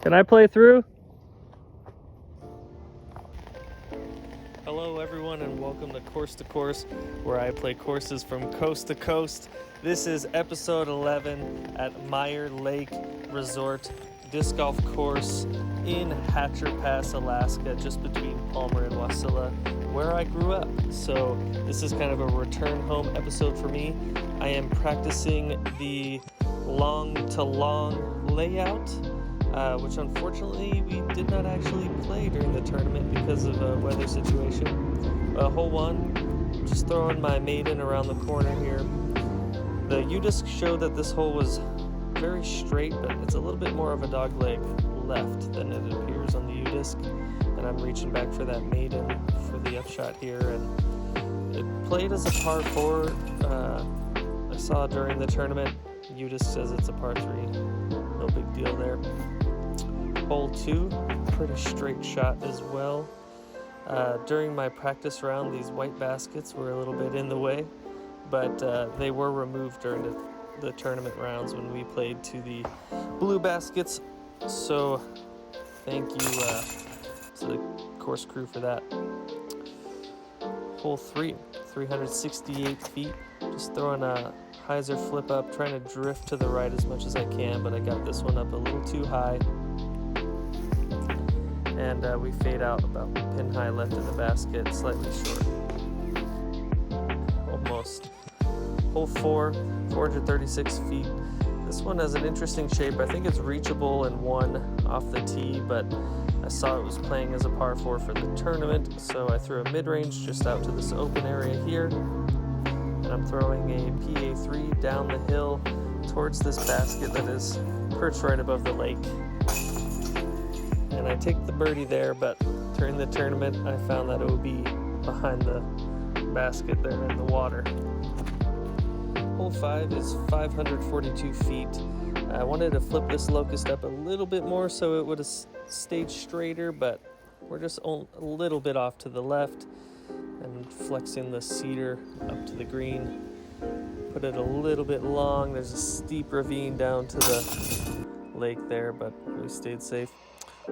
Can I play through? Hello everyone and welcome to Course, where I play courses from coast to coast. This is episode 11 at Meier Lake Resort Disc Golf Course in Hatcher Pass, Alaska, just between Palmer and Wasilla, where I grew up. So this is kind of a return home episode for me. I am practicing the long to long layout, which unfortunately we did not actually play during the tournament because of a weather situation. Hole 1, just throwing my maiden around the corner here. The U-disc showed that this hole was very straight, but it's a little bit more of a dog leg left than it appears on the U-disc. And I'm reaching back for that maiden for the upshot here, and it played as a par 4. I saw during the tournament, U-disc says it's a par 3. No big deal there. Hole 2, pretty straight shot as well. During my practice round, these white baskets were a little bit in the way, but they were removed during the tournament rounds when we played to the blue baskets. So thank you to the course crew for that. Hole 3, 368 feet. Just throwing a hyzer flip up, trying to drift to the right as much as I can, but I got this one up a little too high. And we fade out about pin high left in the basket, slightly short. Almost. Hole 4, 436 feet. This one has an interesting shape. I think it's reachable in one off the tee, but I saw it was playing as a par 4 for the tournament, so I threw a mid-range just out to this open area here. And I'm throwing a PA3 down the hill towards this basket that is perched right above the lake. And I take the birdie there, but during the tournament, I found that OB behind the basket there in the water. Hole 5 is 542 feet. I wanted to flip this locust up a little bit more so it would have stayed straighter, but we're just a little bit off to the left and flexing the cedar up to the green. Put it a little bit long. There's a steep ravine down to the lake there, but we stayed safe.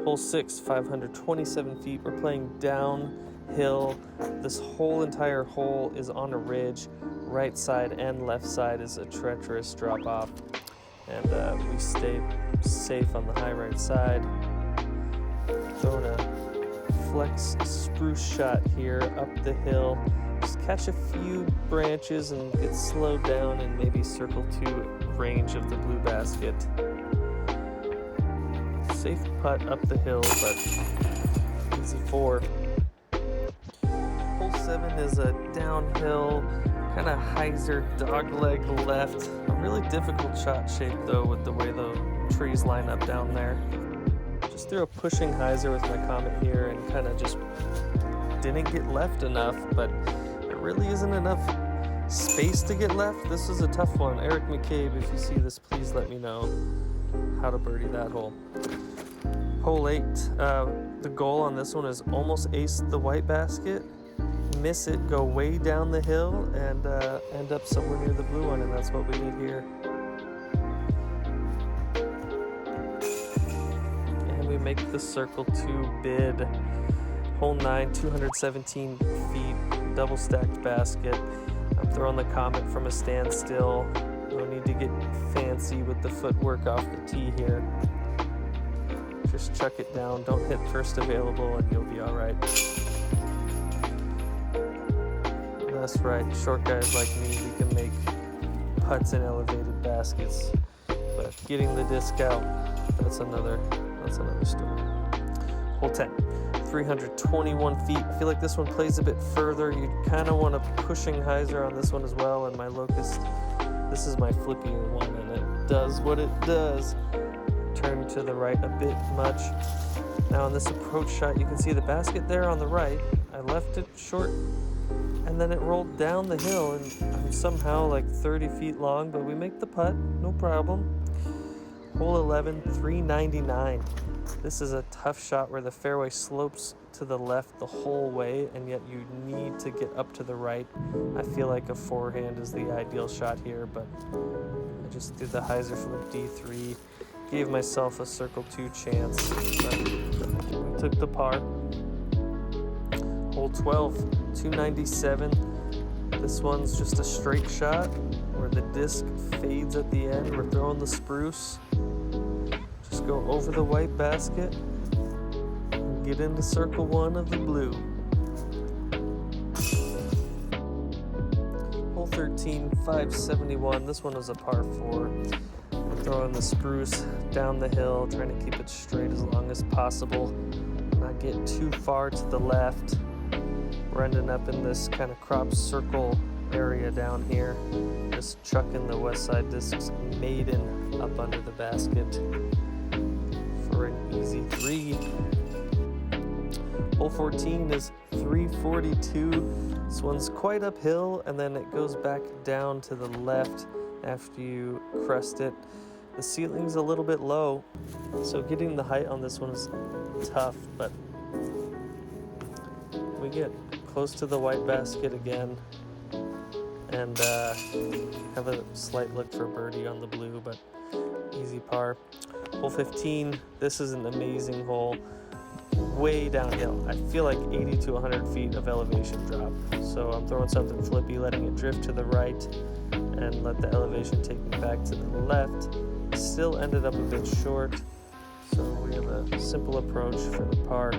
Hole 6, 527 feet. We're playing downhill. This whole entire hole is on a ridge. Right side and left side is a treacherous drop off. And we stayed safe on the high right side. Throwing a flex spruce shot here up the hill. Just catch a few branches and get slowed down and maybe circle to range of the blue basket. Safe putt up the hill, but easy 4. Hole 7 is a downhill, kind of hyzer dogleg left. A really difficult shot shape though with the way the trees line up down there. Just threw a pushing hyzer with my Comet here and kind of just didn't get left enough, but there really isn't enough space to get left. This is a tough one. Eric McCabe, if you see this, please let me know how to birdie that hole. Hole 8, the goal on this one is almost ace the white basket, miss it, go way down the hill, and end up somewhere near the blue one, and that's what we did here. And we make the circle 2 bid. Hole 9, 217 feet, double stacked basket. I'm throwing the Comet from a standstill. No need to get fancy with the footwork off the tee here. Just chuck it down, don't hit first available, and you'll be all right. That's right, short guys like me, we can make putts in elevated baskets, but getting the disc out, that's another story. Hole 10, 321 feet. I feel like this one plays a bit further. You kind of want a pushing hyzer on this one as well, and my locust, this is my flippier one, and it does what it does. Turn to the right a bit much. Now on this approach shot, you can see the basket there on the right. I left it short, and then it rolled down the hill, and I'm somehow like 30 feet long, but we make the putt, no problem. Hole 11, 399. This is a tough shot where the fairway slopes to the left the whole way, and yet you need to get up to the right. I feel like a forehand is the ideal shot here, but I just did the hyzer flip D3. gave myself a circle 2 chance, but we took the par. Hole 12, 297. This one's just a straight shot where the disc fades at the end. We're throwing the spruce. Just go over the white basket and get into circle 1 of the blue. Hole 13, 571. This one was a par 4. We're throwing the spruce down the hill, trying to keep it straight as long as possible, not get too far to the left. We're ending up in this kind of crop circle area down here, just chucking the west side discs maiden up under the basket for an easy 3. Hole 14 is 342. This one's quite uphill, and then it goes back down to the left after you crest it. The ceiling's a little bit low, so getting the height on this one is tough, but we get close to the white basket again and have a slight look for birdie on the blue, but easy par. Hole 15, this is an amazing hole, way downhill. I feel like 80 to 100 feet of elevation drop, so I'm throwing something flippy, letting it drift to the right and let the elevation take me back to the left. Still ended up a bit short, so we have a simple approach for the par.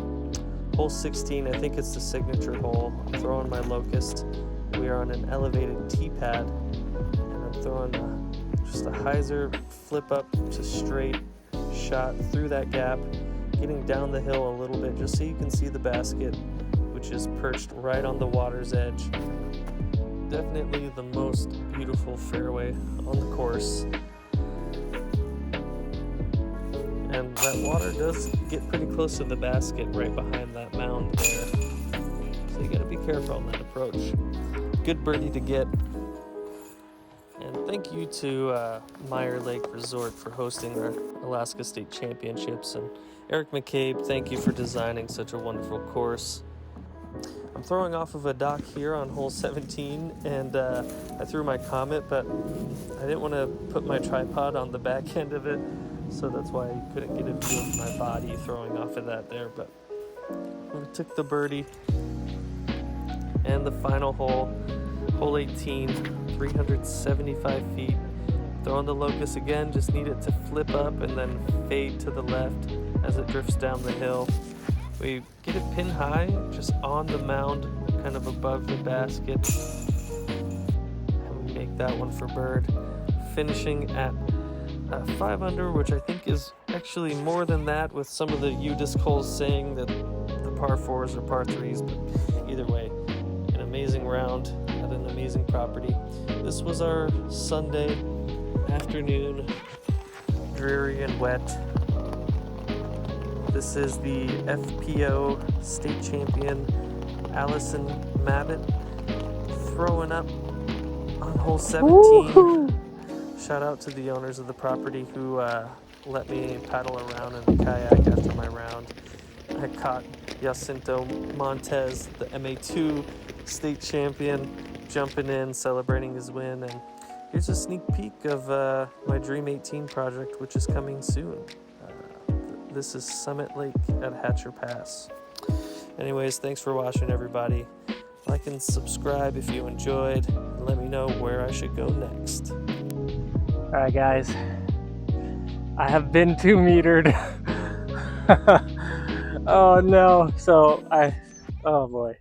Hole 16, I think it's the signature hole. I'm throwing my locust. We are on an elevated tee pad, and I'm throwing just a hyzer flip up to straight shot through that gap, getting down the hill a little bit just so you can see the basket, which is perched right on the water's edge. Definitely the most beautiful fairway on the course. And that water does get pretty close to the basket right behind that mound there. So you gotta be careful on that approach. Good birdie to get. And thank you to Meier Lake Resort for hosting our Alaska State Championships. And Eric McCabe, thank you for designing such a wonderful course. I'm throwing off of a dock here on hole 17, and I threw my Comet, but I didn't want to put my tripod on the back end of it, so that's why I couldn't get a view of my body throwing off of that there. But we took the birdie, and the final hole, hole 18, 375 feet. Throwing the locust again, just need it to flip up and then fade to the left as it drifts down the hill. We get it pin high, just on the mound, kind of above the basket, and we make that one for bird, finishing at 5 under, which I think is actually more than that, with some of the U-disc holes saying that the par 4s are par 3s, but either way, an amazing round at an amazing property. This was our Sunday afternoon, dreary and wet. This is the FPO state champion, Allison Mabbitt, throwing up on hole 17. Woo-hoo! Shout out to the owners of the property who let me paddle around in the kayak after my round. I caught Jacinto Montez, the MA2 state champion, jumping in, celebrating his win. And here's a sneak peek of my Dream 18 project, which is coming soon. This is Summit Lake at Hatcher Pass. Anyways, thanks for watching, everybody. Like and subscribe if you enjoyed, and let me know where I should go next. All right, guys. I have been 2 metered. Oh no. Oh boy.